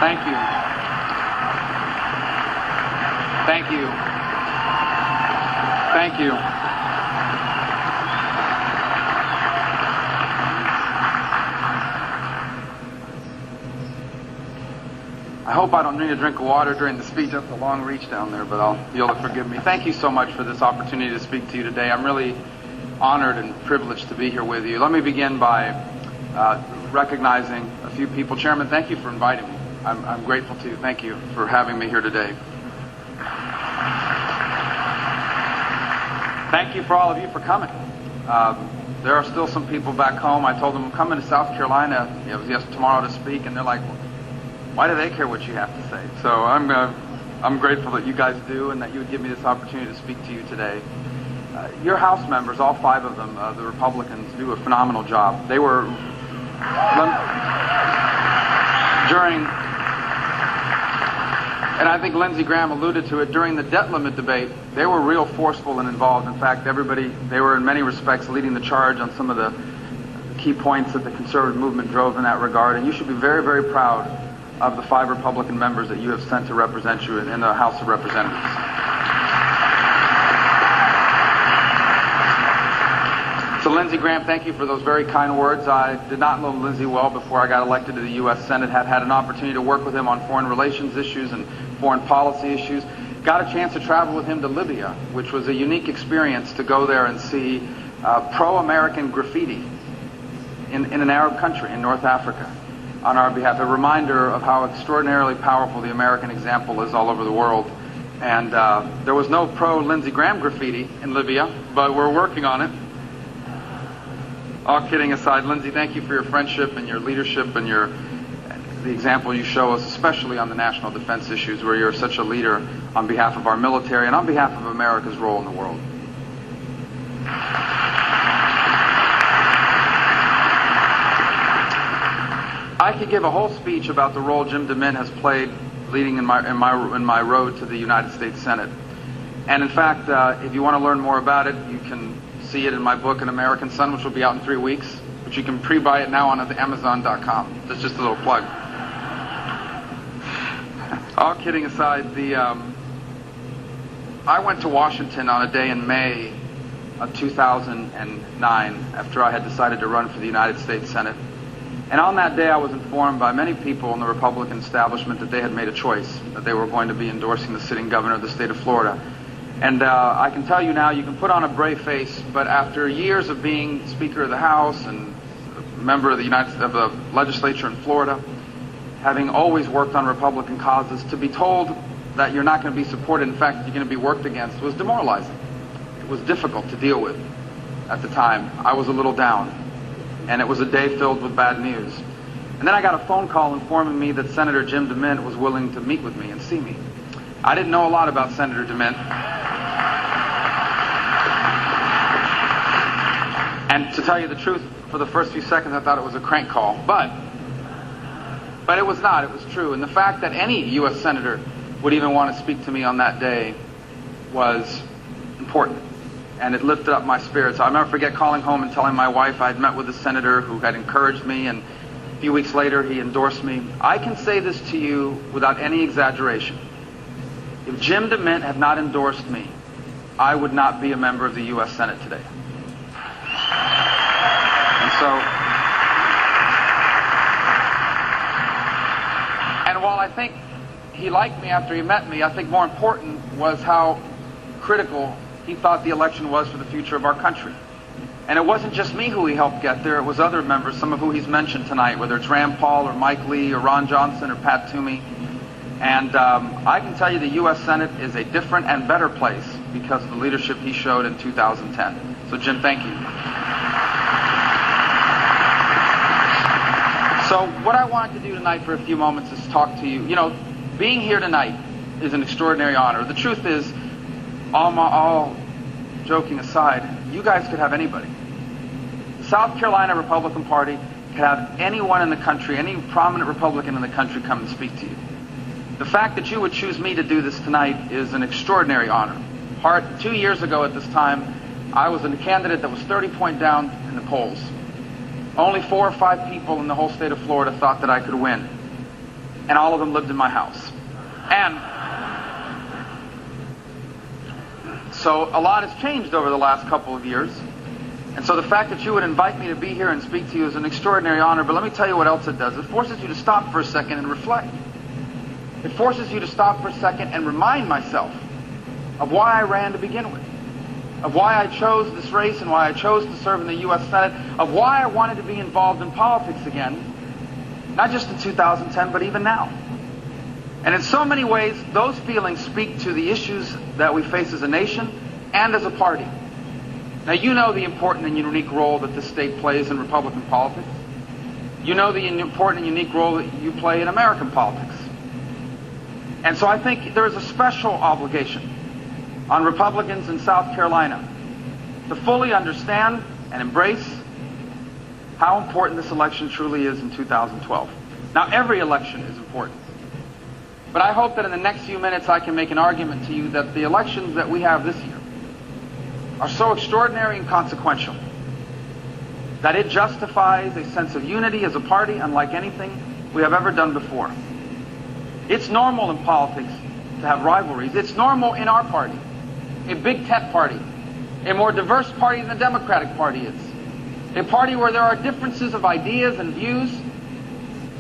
Thank you. Thank you. Thank you. I hope I don't need a drink of water during the speech. That's a long reach down there, but you'll forgive me. Thank you so much for this opportunity to speak to you today. I'm really honored and privileged to be here with you. Let me begin by recognizing a few people. Chairman, thank you for inviting me. I'm grateful to you. Thank you for having me here today. Thank you for all of you for coming. There are still some people back home. I told them I'm coming to South Carolina tomorrow to speak, and they're like, why do they care what you have to say? So I'm grateful that you guys do and that you would give me this opportunity to speak to you today. Your House members, all 5 of them, the Republicans, do a phenomenal job. They were and I think Lindsey Graham alluded to it, during the debt limit debate, they were real forceful and involved. In fact, they were in many respects leading the charge on some of the key points that the conservative movement drove in that regard. And you should be very, very proud of the 5 Republican members that you have sent to represent you in the House of Representatives. So Lindsey Graham, thank you for those very kind words. I did not know Lindsey well before I got elected to the U.S. Senate. Had an opportunity to work with him on foreign relations issues and foreign policy issues. Got a chance to travel with him to Libya, which was a unique experience to go there and see pro-American graffiti in an Arab country in North Africa on our behalf. A reminder of how extraordinarily powerful the American example is all over the world. And there was no pro-Lindsey Graham graffiti in Libya, but we're working on it. All kidding aside, Lindsey, thank you for your friendship and your leadership and the example you show us, especially on the national defense issues, where you're such a leader on behalf of our military and on behalf of America's role in the world. I could give a whole speech about the role Jim DeMint has played leading in my road to the United States Senate. And in fact, if you want to learn more about it, you can see it in my book, An American Son, which will be out in 3 weeks, but you can pre-buy it now on Amazon.com. That's just a little plug. All kidding aside, I went to Washington on a day in May of 2009 after I had decided to run for the United States Senate. And on that day, I was informed by many people in the Republican establishment that they had made a choice, that they were going to be endorsing the sitting governor of the state of Florida. And I can tell you now, you can put on a brave face, but after years of being Speaker of the House and a member of the legislature in Florida, having always worked on Republican causes, to be told that you're not going to be supported, in fact, you're going to be worked against, was demoralizing. It was difficult to deal with at the time. I was a little down, and it was a day filled with bad news. And then I got a phone call informing me that Senator Jim DeMint was willing to meet with me and see me. I didn't know a lot about Senator DeMint. And to tell you the truth, for the first few seconds I thought it was a crank call. But it was not. It was true. And the fact that any U.S. Senator would even want to speak to me on that day was important. And it lifted up my spirits. I'll never forget calling home and telling my wife I had met with a senator who had encouraged me, and a few weeks later he endorsed me. I can say this to you without any exaggeration. If Jim DeMint had not endorsed me, I would not be a member of the U.S. Senate today. And while I think he liked me after he met me, I think more important was how critical he thought the election was for the future of our country. And it wasn't just me who he helped get there, it was other members, some of who he's mentioned tonight, whether it's Rand Paul or Mike Lee or Ron Johnson or Pat Toomey. And I can tell you the U.S. Senate is a different and better place because of the leadership he showed in 2010. So Jim, thank you. So what I wanted to do tonight for a few moments is talk to you. You know, being here tonight is an extraordinary honor. The truth is, all joking aside, you guys could have anybody. The South Carolina Republican Party could have anyone in the country, any prominent Republican in the country come and speak to you. The fact that you would choose me to do this tonight is an extraordinary honor. 2 years ago at this time, I was a candidate that was 30 points down in the polls. Only 4 or 5 people in the whole state of Florida thought that I could win. and all of them lived in my house. And so a lot has changed over the last couple of years. And so the fact that you would invite me to be here and speak to you is an extraordinary honor. But let me tell you what else it does. It forces you to stop for a second and reflect. It forces you to stop for a second and remind myself of why I ran to begin with, of why I chose this race and why I chose to serve in the U.S. Senate, of why I wanted to be involved in politics again, not just in 2010, but even now. And in so many ways, those feelings speak to the issues that we face as a nation and as a party. Now, you know the important and unique role that this state plays in Republican politics. You know the important and unique role that you play in American politics. And so I think there is a special obligation on Republicans in South Carolina to fully understand and embrace how important this election truly is in 2012. Now, every election is important. But I hope that in the next few minutes I can make an argument to you that the elections that we have this year are so extraordinary and consequential that it justifies a sense of unity as a party unlike anything we have ever done before. It's normal in politics to have rivalries. It's normal in our party, a big tent party, a more diverse party than the Democratic Party is, a party where there are differences of ideas and views.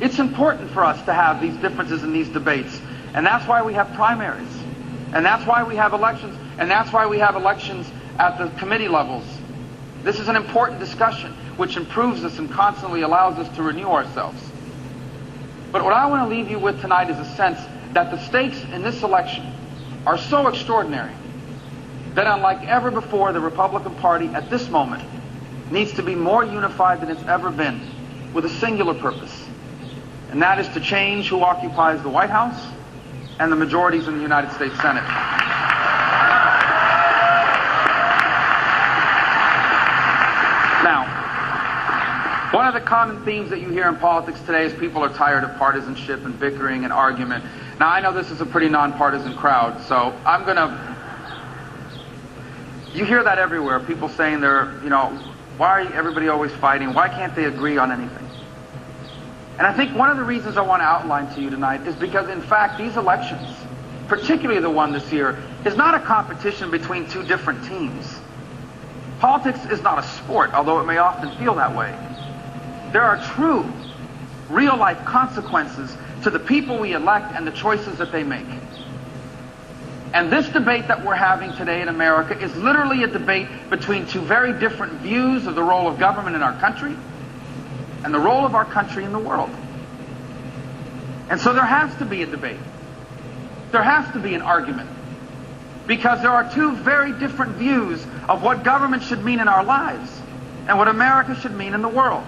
It's important for us to have these differences in these debates, and that's why we have primaries, and that's why we have elections, and that's why we have elections at the committee levels. This is an important discussion which improves us and constantly allows us to renew ourselves. But what I want to leave you with tonight is a sense that the stakes in this election are so extraordinary that unlike ever before, the Republican Party at this moment needs to be more unified than it's ever been with a singular purpose. And that is to change who occupies the White House and the majorities in the United States Senate. Now, one of the common themes that you hear in politics today is people are tired of partisanship and bickering and argument. Now, I know this is a pretty nonpartisan crowd, so I'm going to... You hear that everywhere. People saying why are everybody always fighting? Why can't they agree on anything? And I think one of the reasons I want to outline to you tonight is because, in fact, these elections, particularly the one this year, is not a competition between two different teams. Politics is not a sport, although it may often feel that way. There are true, real-life consequences to the people we elect and the choices that they make. And this debate that we're having today in America is literally a debate between two very different views of the role of government in our country and the role of our country in the world. And so there has to be a debate. There has to be an argument. Because there are two very different views of what government should mean in our lives and what America should mean in the world.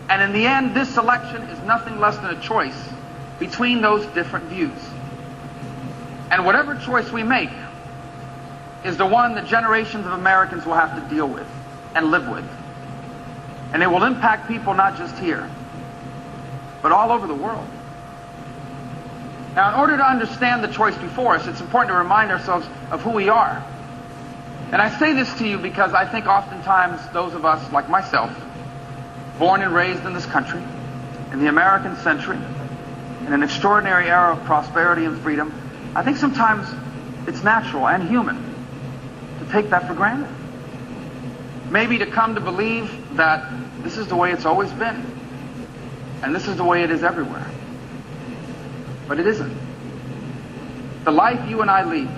And in the end, this election is nothing less than a choice between those different views. And whatever choice we make is the one that generations of Americans will have to deal with and live with. And it will impact people not just here, but all over the world. Now, in order to understand the choice before us, it's important to remind ourselves of who we are. And I say this to you because I think oftentimes those of us, like myself, born and raised in this country, in the American century, in an extraordinary era of prosperity and freedom, I think sometimes it's natural and human to take that for granted. Maybe to come to believe that this is the way it's always been, and this is the way it is everywhere. But it isn't. The life you and I lead,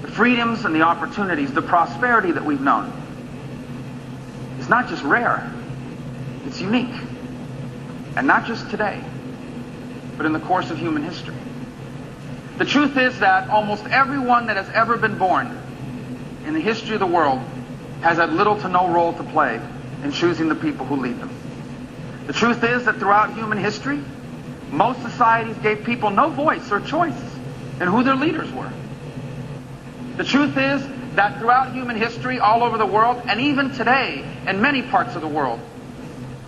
the freedoms and the opportunities, the prosperity that we've known, is not just rare, it's unique. And not just today, but in the course of human history. The truth is that almost everyone that has ever been born in the history of the world has had little to no role to play in choosing the people who lead them. The truth is that throughout human history, most societies gave people no voice or choice in who their leaders were. The truth is that throughout human history, all over the world, and even today in many parts of the world,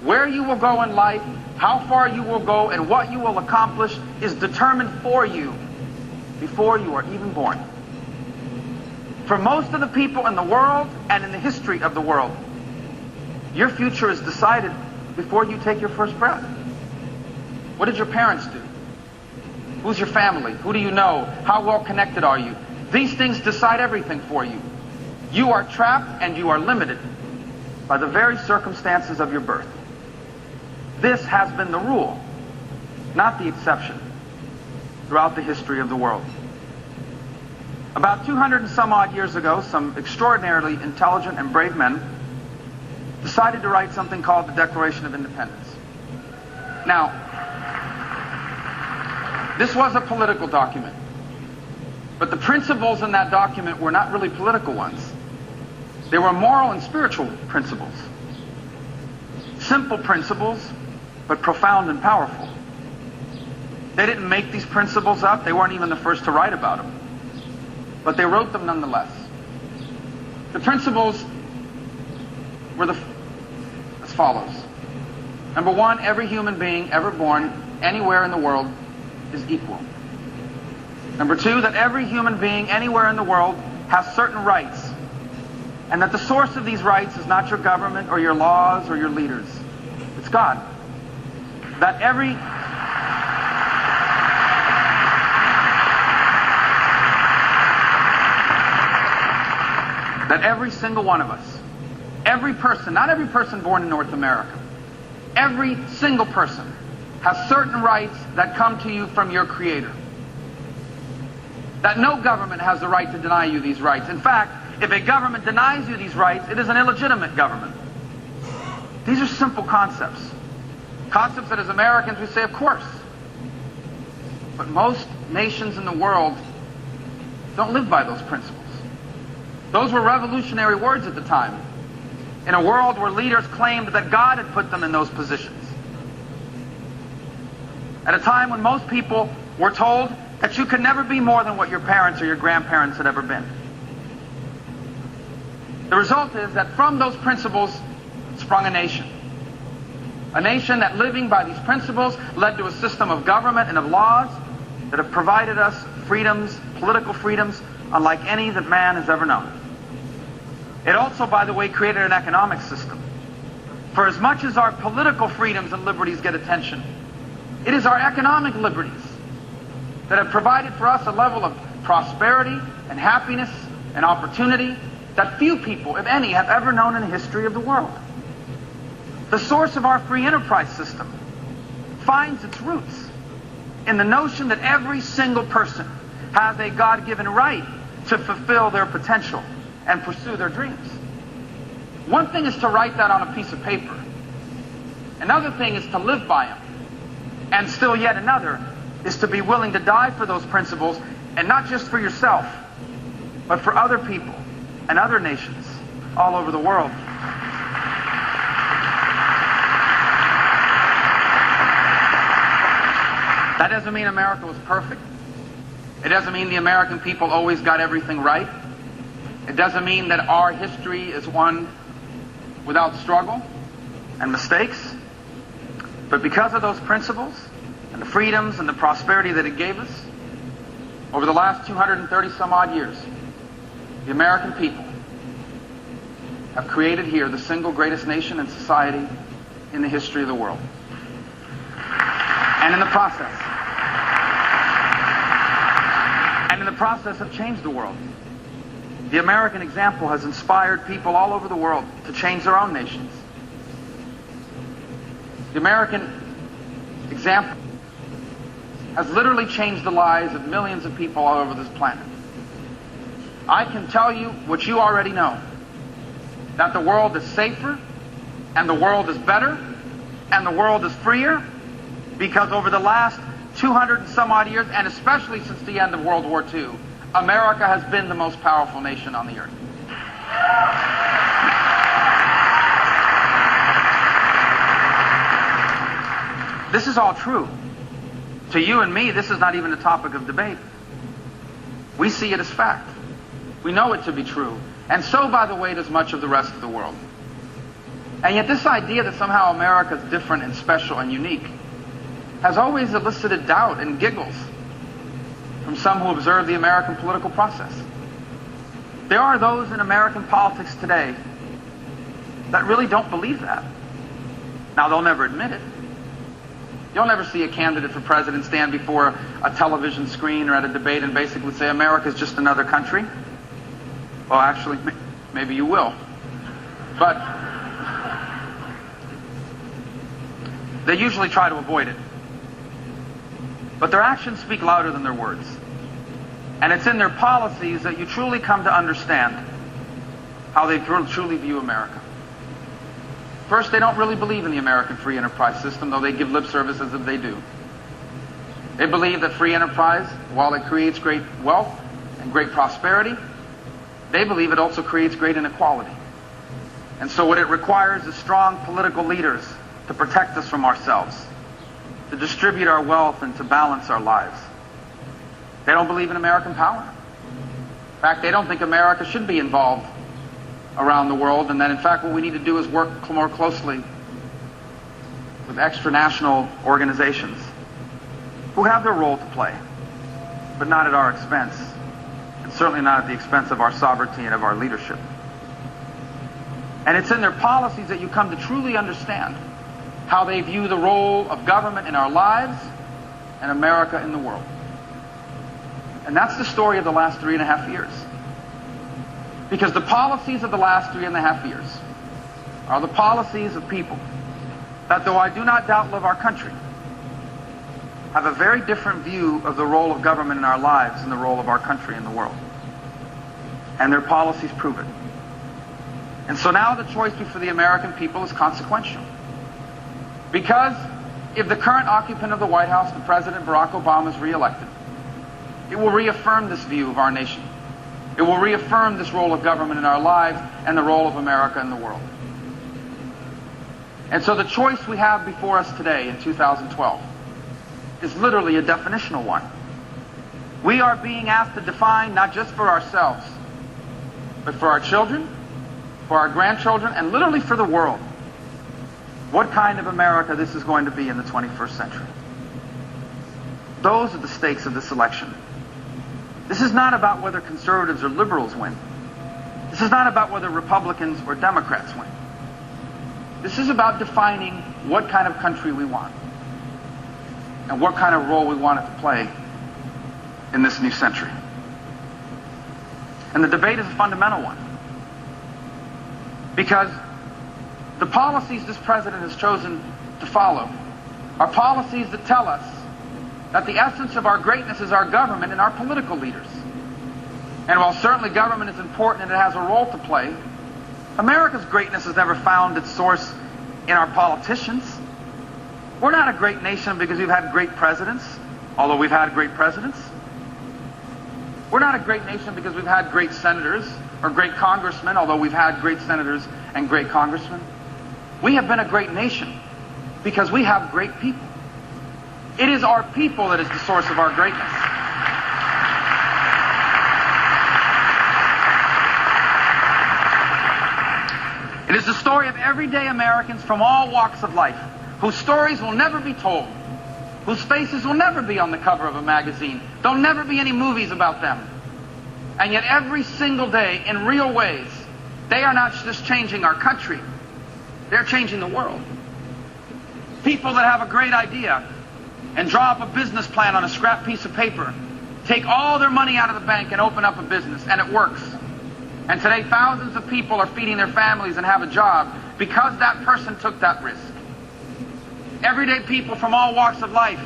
where you will go in life, how far you will go, and what you will accomplish is determined for you before you are even born. For most of the people in the world and in the history of the world, your future is decided before you take your first breath. What did your parents do? Who's your family? Who do you know? How well connected are you? These things decide everything for you. You are trapped and you are limited by the very circumstances of your birth. This has been the rule, not the exception, throughout the history of the world. About 200 and some odd years ago, some extraordinarily intelligent and brave men decided to write something called the Declaration of Independence. Now, this was a political document, but the principles in that document were not really political ones. They were moral and spiritual principles. Simple principles, but profound and powerful. They didn't make these principles up. They weren't even the first to write about them. But they wrote them nonetheless. The principles were as follows. Number one, every human being ever born anywhere in the world is equal. Number two, that every human being anywhere in the world has certain rights, and that the source of these rights is not your government or your laws or your leaders. It's God. That every single one of us, every person, not every person born in North America, every single person has certain rights that come to you from your Creator. That no government has the right to deny you these rights. In fact, if a government denies you these rights, it is an illegitimate government. These are simple concepts. Concepts that as Americans we say, of course. But most nations in the world don't live by those principles. Those were revolutionary words at the time, in a world where leaders claimed that God had put them in those positions. At a time when most people were told that you could never be more than what your parents or your grandparents had ever been. The result is that from those principles sprung a nation. A nation that, living by these principles, led to a system of government and of laws that have provided us freedoms, political freedoms, unlike any that man has ever known. It also, by the way, created an economic system. For as much as our political freedoms and liberties get attention, it is our economic liberties that have provided for us a level of prosperity and happiness and opportunity that few people, if any, have ever known in the history of the world. The source of our free enterprise system finds its roots in the notion that every single person has a God-given right to fulfill their potential and pursue their dreams. One thing is to write that on a piece of paper. Another thing is to live by them. And still yet another is to be willing to die for those principles, and not just for yourself, but for other people and other nations all over the world. That doesn't mean America was perfect. It doesn't mean the American people always got everything right. It doesn't mean that our history is one without struggle and mistakes. But because of those principles and the freedoms and the prosperity that it gave us, over the last 230 some odd years, the American people have created here the single greatest nation and society in the history of the world. And in the process have changed the world. The American example has inspired people all over the world to change their own nations. The American example has literally changed the lives of millions of people all over this planet. I can tell you what you already know, that the world is safer, and the world is better, and the world is freer, because over the last 200 and some odd years, and especially since the end of World War II, America has been the most powerful nation on the earth. This is all true. To you and me, this is not even a topic of debate. We see it as fact. We know it to be true. And so, by the way, does much of the rest of the world. And yet this idea that somehow America is different and special and unique has always elicited doubt and giggles from some who observe the American political process. There are those in American politics today that really don't believe that. Now, they'll never admit it. You'll never see a candidate for president stand before a television screen or at a debate and basically say, America's just another country. Well, actually, maybe you will. But they usually try to avoid it. But their actions speak louder than their words. And it's in their policies that you truly come to understand how they truly view America. First, they don't really believe in the American free enterprise system, though they give lip service as if they do. They believe that free enterprise, while it creates great wealth and great prosperity, they believe it also creates great inequality. And so what it requires is strong political leaders to protect us from ourselves, to distribute our wealth and to balance our lives. They don't believe in American power. In fact, they don't think America should be involved around the world, and that in fact what we need to do is work more closely with extranational organizations who have their role to play, but not at our expense, and certainly not at the expense of our sovereignty and of our leadership. And it's in their policies that you come to truly understand how they view the role of government in our lives and America in the world. And that's the story of the last 3.5 years. Because the policies of the last 3.5 years are the policies of people that, though I do not doubt love our country, have a very different view of the role of government in our lives and the role of our country in the world. And their policies prove it. And so now the choice before the American people is consequential. Because if the current occupant of the White House, the President Barack Obama, is reelected, it will reaffirm this view of our nation. It will reaffirm this role of government in our lives and the role of America in the world. And so the choice we have before us today in 2012 is literally a definitional one. We are being asked to define, not just for ourselves, but for our children, for our grandchildren, and literally for the world, what kind of America this is going to be in the 21st century. Those are the stakes of this election. This is not about whether conservatives or liberals win. This is not about whether Republicans or Democrats win. This is about defining what kind of country we want and what kind of role we want it to play in this new century. And the debate is a fundamental one. Because the policies this president has chosen to follow are policies that tell us that the essence of our greatness is our government and our political leaders. And while certainly government is important and it has a role to play, America's greatness has never found its source in our politicians. We're not a great nation because we've had great presidents, although we've had great presidents. We're not a great nation because we've had great senators or great congressmen, although we've had great senators and great congressmen. We have been a great nation because we have great people. It is our people that is the source of our greatness. It is the story of everyday Americans from all walks of life, whose stories will never be told, whose faces will never be on the cover of a magazine. There'll never be any movies about them. And yet every single day, in real ways, they are not just changing our country, they're changing the world. People that have a great idea and draw up a business plan on a scrap piece of paper, take all their money out of the bank and open up a business, and it works. And today thousands of people are feeding their families and have a job because that person took that risk. Everyday people from all walks of life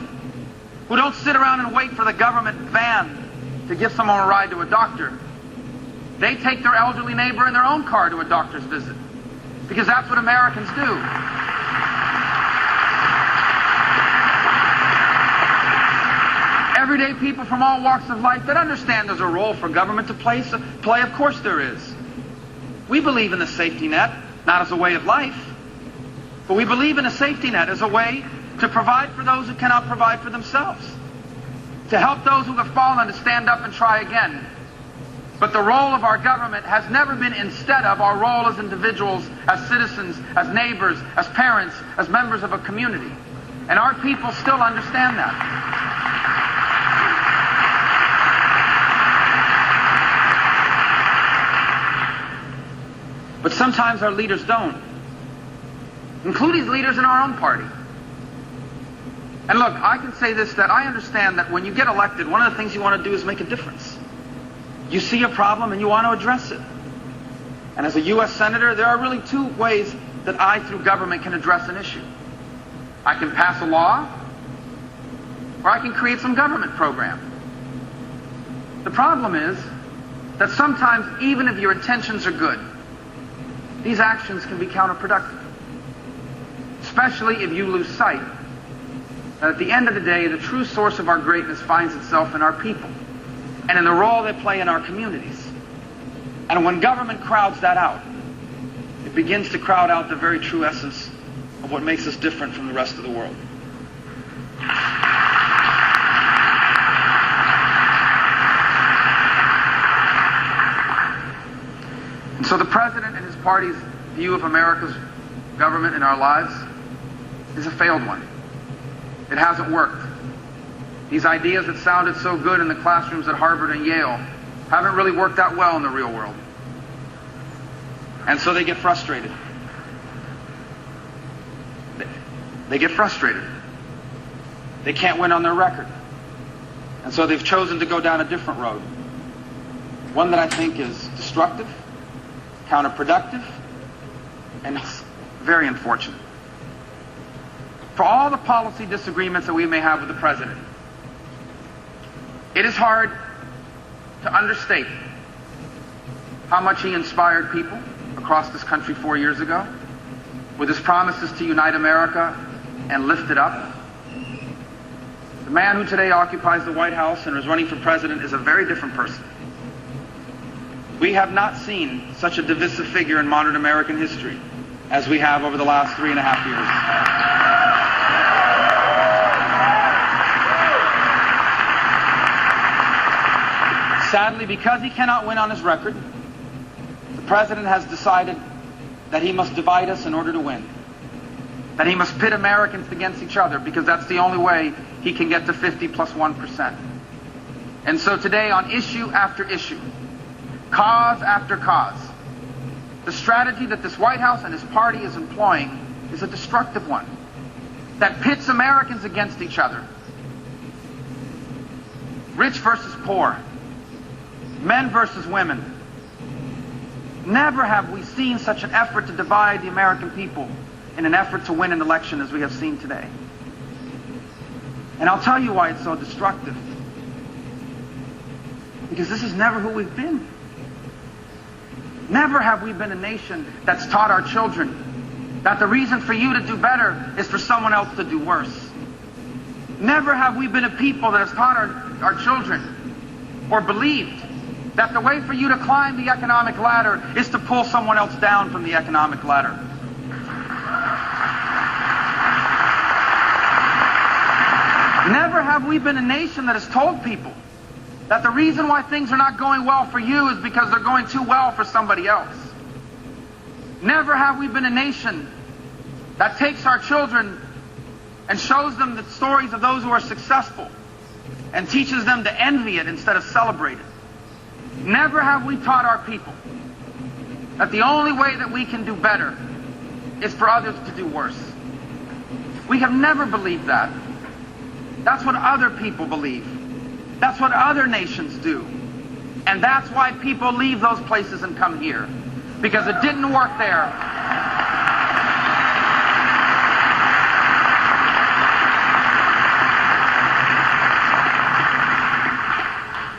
who don't sit around and wait for the government van to give someone a ride to a doctor. They take their elderly neighbor in their own car to a doctor's visit because that's what Americans do. Everyday people from all walks of life that understand there's a role for government to play. Of course there is. We believe in the safety net, not as a way of life, but we believe in a safety net as a way to provide for those who cannot provide for themselves, to help those who have fallen to stand up and try again. But the role of our government has never been instead of our role as individuals, as citizens, as neighbors, as parents, as members of a community. And our people still understand that. But sometimes our leaders don't, including leaders in our own party. And look, I can say this, that I understand that when you get elected, one of the things you want to do is make a difference. You see a problem and you want to address it. And as a U.S. Senator, there are really two ways that I, through government, can address an issue. I can pass a law, or I can create some government program. The problem is that sometimes, even if your intentions are good, these actions can be counterproductive. Especially if you lose sight that at the end of the day, the true source of our greatness finds itself in our people and in the role they play in our communities. And when government crowds that out, it begins to crowd out the very true essence of what makes us different from the rest of the world. And so the President and his party's view of America's government in our lives is a failed one. It hasn't worked. These ideas that sounded so good in the classrooms at Harvard and Yale haven't really worked out well in the real world. And so they get frustrated. They get frustrated. They can't win on their record. And so they've chosen to go down a different road. One that I think is destructive, counterproductive, and very unfortunate. For all the policy disagreements that we may have with the President, it is hard to understate how much he inspired people across this country 4 years ago with his promises to unite America and lift it up. The man who today occupies the White House and is running for president is a very different person. We have not seen such a divisive figure in modern American history as we have over the last 3.5 years. Sadly, because he cannot win on his record, the President has decided that he must divide us in order to win. That he must pit Americans against each other, because that's the only way he can get to 50 plus 1%. And so today, on issue after issue, cause after cause, the strategy that this White House and his party is employing is a destructive one that pits Americans against each other. Rich versus poor. Men versus women. Never have we seen such an effort to divide the American people in an effort to win an election as we have seen today. And I'll tell you why it's so destructive. Because this is never who we've been. Never have we been a nation that's taught our children that the reason for you to do better is for someone else to do worse. Never have we been a people that has taught our children or believed that the way for you to climb the economic ladder is to pull someone else down from the economic ladder. Never have we been a nation that has told people that the reason why things are not going well for you is because they're going too well for somebody else. Never have we been a nation that takes our children and shows them the stories of those who are successful and teaches them to envy it instead of celebrate it. Never have we taught our people that the only way that we can do better is for others to do worse. We have never believed that. That's what other people believe. That's what other nations do. And that's why people leave those places and come here. Because it didn't work there.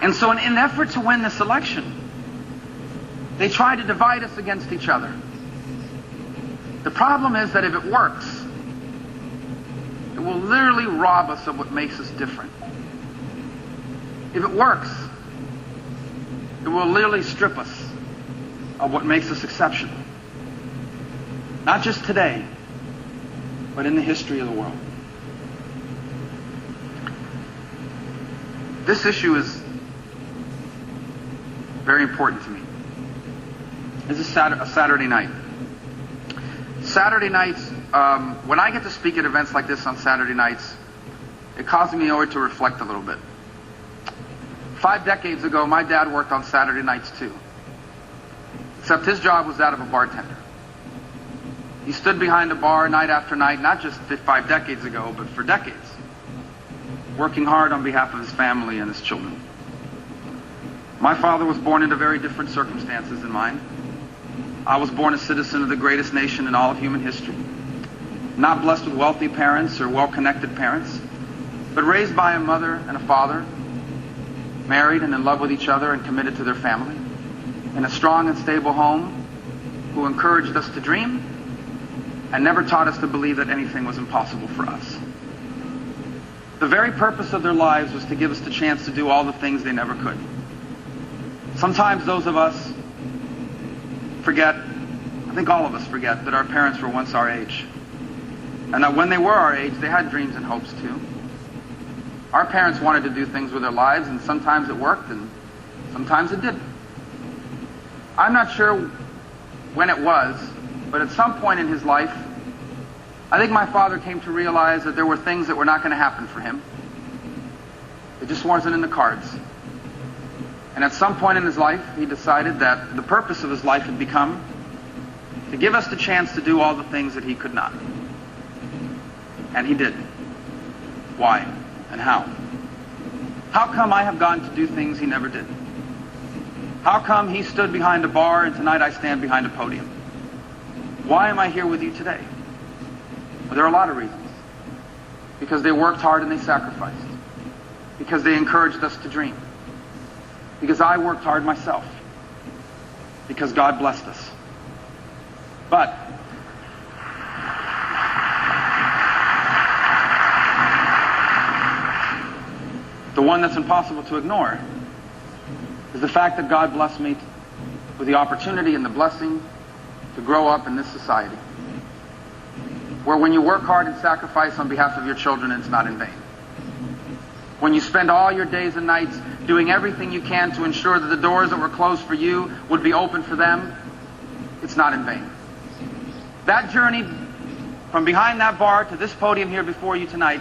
And so in an effort to win this election, they try to divide us against each other. The problem is that if it works, it will literally rob us of what makes us different. If it works, it will literally strip us of what makes us exceptional. Not just today, but in the history of the world. This issue is very important to me. This is a Saturday night. Saturday nights, when I get to speak at events like this on Saturday nights, it causes me always to reflect a little bit. 5 decades ago, my dad worked on Saturday nights too. Except his job was that of a bartender. He stood behind a bar night after night, not just 5 decades ago, but for decades. working hard on behalf of his family and his children. My father was born into very different circumstances than mine. I was born a citizen of the greatest nation in all of human history. Not blessed with wealthy parents or well-connected parents, but raised by a mother and a father, married and in love with each other and committed to their family, in a strong and stable home, who encouraged us to dream and never taught us to believe that anything was impossible for us. The very purpose of their lives was to give us the chance to do all the things they never could. Sometimes those of us forget, I think all of us forget, that our parents were once our age. And that when they were our age, they had dreams and hopes too. Our parents wanted to do things with their lives, and sometimes it worked, and sometimes it didn't. I'm not sure when it was, but at some point in his life, I think my father came to realize that there were things that were not going to happen for him. It just wasn't in the cards. And at some point in his life, he decided that the purpose of his life had become to give us the chance to do all the things that he could not. And he did. Why and how? How come I have gone to do things he never did? How come he stood behind a bar and tonight I stand behind a podium? Why am I here with you today? Well, there are a lot of reasons. Because they worked hard and they sacrificed. Because they encouraged us to dream. Because I worked hard myself. Because God blessed us. But the one that's impossible to ignore is the fact that God blessed me with the opportunity and the blessing to grow up in this society, where when you work hard and sacrifice on behalf of your children, it's not in vain. When you spend all your days and nights doing everything you can to ensure that the doors that were closed for you would be open for them, it's not in vain. That journey from behind that bar to this podium here before you tonight,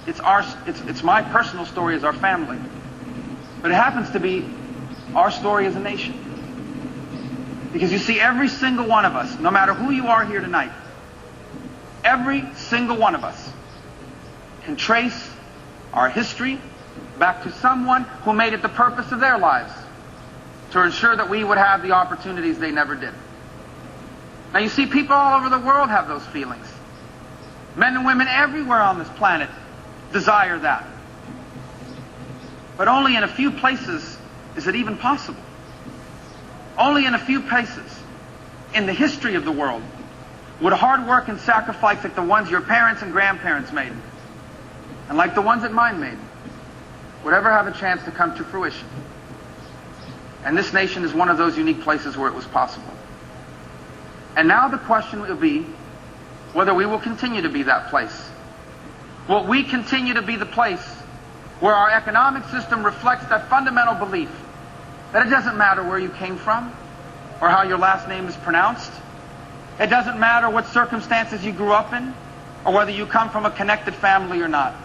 it's my personal story as our family. But it happens to be our story as a nation. Because you see, every single one of us, no matter who you are here tonight, every single one of us can trace our history back to someone who made it the purpose of their lives to ensure that we would have the opportunities they never did. Now you see, people all over the world have those feelings. Men and women everywhere on this planet desire that. But only in a few places is it even possible. Only in a few places in the history of the world would hard work and sacrifice like the ones your parents and grandparents made, and like the ones that mine made, would ever have a chance to come to fruition. And this nation is one of those unique places where it was possible. And now the question will be whether we will continue to be that place. Will we continue to be the place where our economic system reflects that fundamental belief that it doesn't matter where you came from or how your last name is pronounced? It doesn't matter what circumstances you grew up in or whether you come from a connected family or not.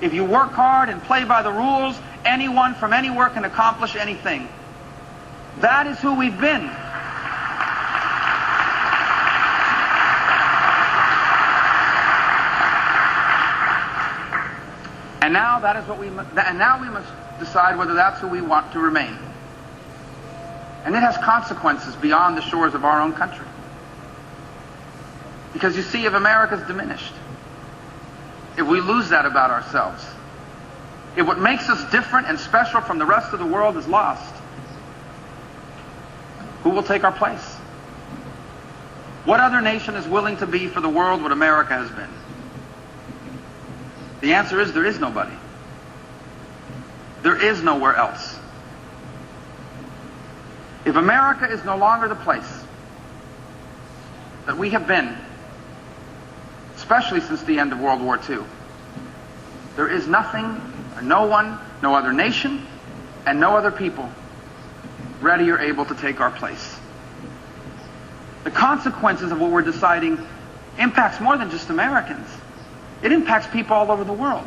If you work hard and play by the rules, anyone from anywhere can accomplish anything. That is who we've been. And now that is what we must decide whether that's who we want to remain. And it has consequences beyond the shores of our own country. Because you see, if America's diminished, if we lose that about ourselves, if what makes us different and special from the rest of the world is lost, who will take our place? What other nation is willing to be for the world what America has been? The answer is there is nobody. There is nowhere else. If America is no longer the place that we have been, especially since the end of World War II, there is nothing, or no one, no other nation, and no other people ready or able to take our place. The consequences of what we're deciding impacts more than just Americans. It impacts people all over the world.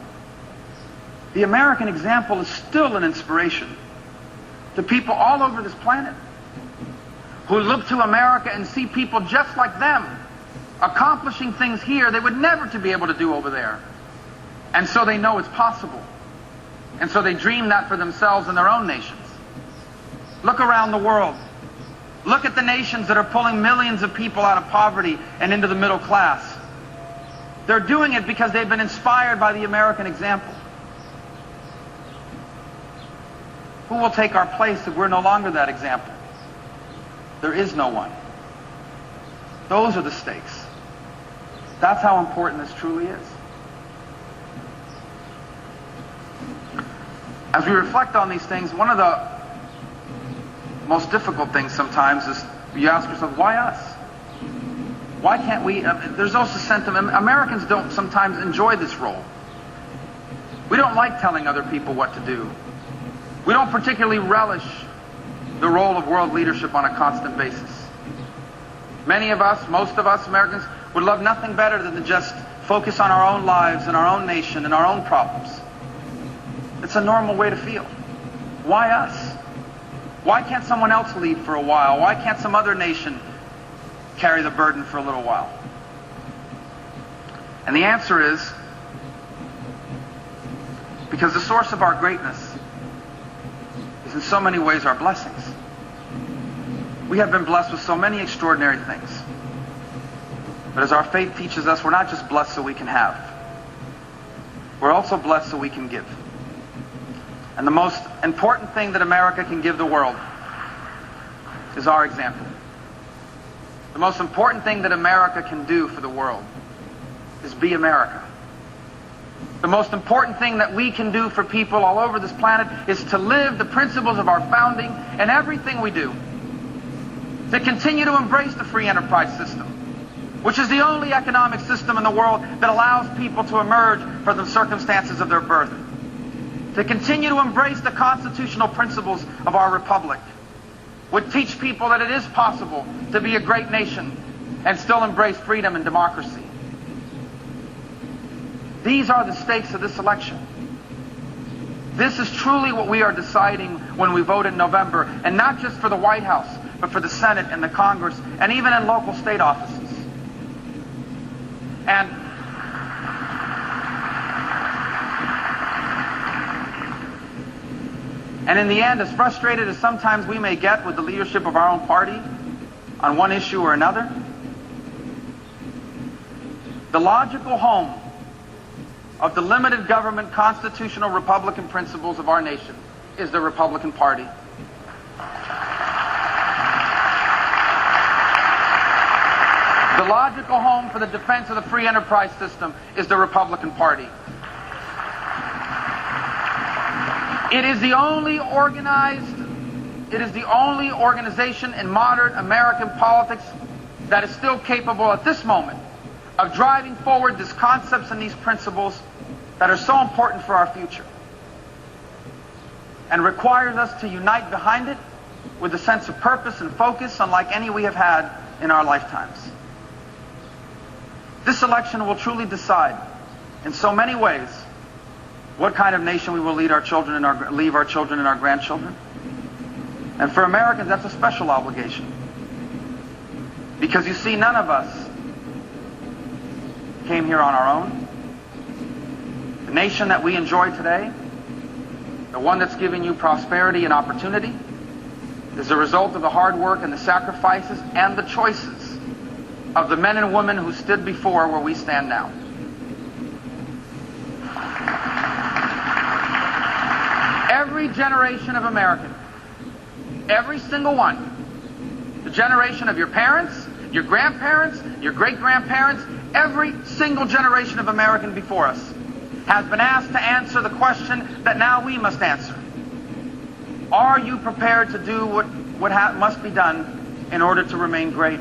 The American example is still an inspiration to people all over this planet who look to America and see people just like them accomplishing things here they would never to be able to do over there. And so they know it's possible. And so they dream that for themselves and their own nations. Look around the world. Look at the nations that are pulling millions of people out of poverty and into the middle class. They're doing it because they've been inspired by the American example. Who will take our place if we're no longer that example? There is no one. Those are the stakes. That's how important this truly is. As we reflect on these things, one of the most difficult things sometimes is you ask yourself, why us? Why can't we? There's also sentiment. Americans don't sometimes enjoy this role. We don't like telling other people what to do. We don't particularly relish the role of world leadership on a constant basis. Many of us, most of us Americans, would love nothing better than to just focus on our own lives and our own nation and our own problems. It's a normal way to feel. Why us? Why can't someone else lead for a while? Why can't some other nation carry the burden for a little while? And the answer is because the source of our greatness is in so many ways our blessings. We have been blessed with so many extraordinary things. But as our faith teaches us, we're not just blessed so we can have. We're also blessed so we can give. And the most important thing that America can give the world is our example. The most important thing that America can do for the world is be America. The most important thing that we can do for people all over this planet is to live the principles of our founding in everything we do. To continue to embrace the free enterprise system, which is the only economic system in the world that allows people to emerge from the circumstances of their birth. To continue to embrace the constitutional principles of our republic, would teach people that it is possible to be a great nation and still embrace freedom and democracy. These are the stakes of this election. This is truly what we are deciding when we vote in November, and not just for the White House, but for the Senate and the Congress, and even in local state offices. And in the end, as frustrated as sometimes we may get with the leadership of our own party on one issue or another, the logical home of the limited government constitutional Republican principles of our nation is the Republican Party. The logical home for the defense of the free enterprise system is the Republican Party. It is the only organization in modern American politics that is still capable at this moment of driving forward these concepts and these principles that are so important for our future, and requires us to unite behind it with a sense of purpose and focus unlike any we have had in our lifetimes. This election will truly decide, in so many ways, what kind of nation we will leave our children and our grandchildren. And for Americans, that's a special obligation. Because you see, none of us came here on our own. The nation that we enjoy today, the one that's giving you prosperity and opportunity, is the result of the hard work and the sacrifices and the choices of the men and women who stood before where we stand now. Every generation of American, every single one, the generation of your parents, your grandparents, your great-grandparents, every single generation of American before us has been asked to answer the question that now we must answer. Are you prepared to do what must be done in order to remain great?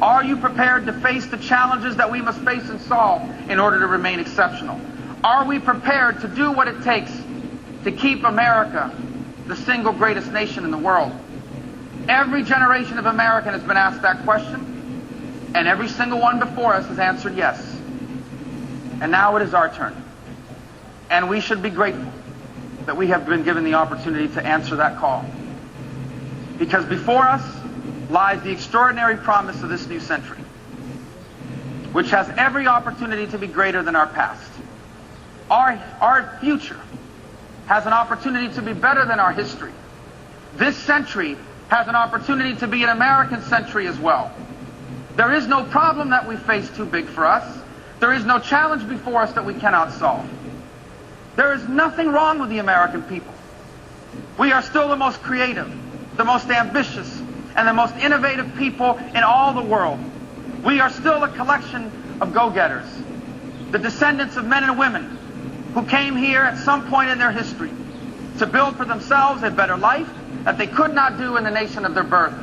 Are you prepared to face the challenges that we must face and solve in order to remain exceptional? Are we prepared to do what it takes to keep America the single greatest nation in the world? Every generation of American has been asked that question, and every single one before us has answered yes. And now it is our turn. And we should be grateful that we have been given the opportunity to answer that call. Because before us lies the extraordinary promise of this new century, which has every opportunity to be greater than our past. Our future has an opportunity to be better than our history. This century has an opportunity to be an American century as well. There is no problem that we face too big for us. There is no challenge before us that we cannot solve. There is nothing wrong with the American people. We are still the most creative, the most ambitious, and the most innovative people in all the world. We are still a collection of go-getters, the descendants of men and women who came here at some point in their history to build for themselves a better life that they could not do in the nation of their birth.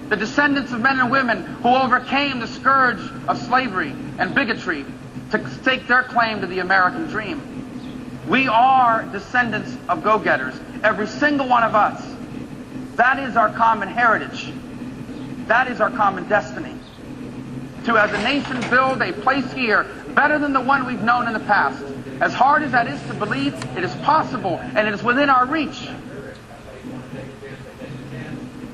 The descendants of men and women who overcame the scourge of slavery and bigotry to stake their claim to the American dream. We are descendants of go-getters, every single one of us. That is our common heritage. That is our common destiny. To, as a nation, build a place here better than the one we've known in the past. As hard as that is to believe, it is possible, and it is within our reach.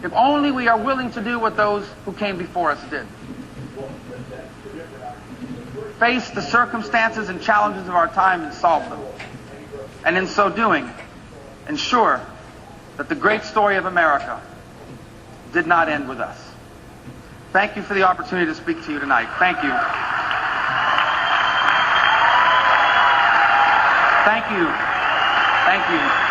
If only we are willing to do what those who came before us did. Face the circumstances and challenges of our time and solve them. And in so doing, ensure that the great story of America did not end with us. Thank you for the opportunity to speak to you tonight. Thank you. Thank you. Thank you.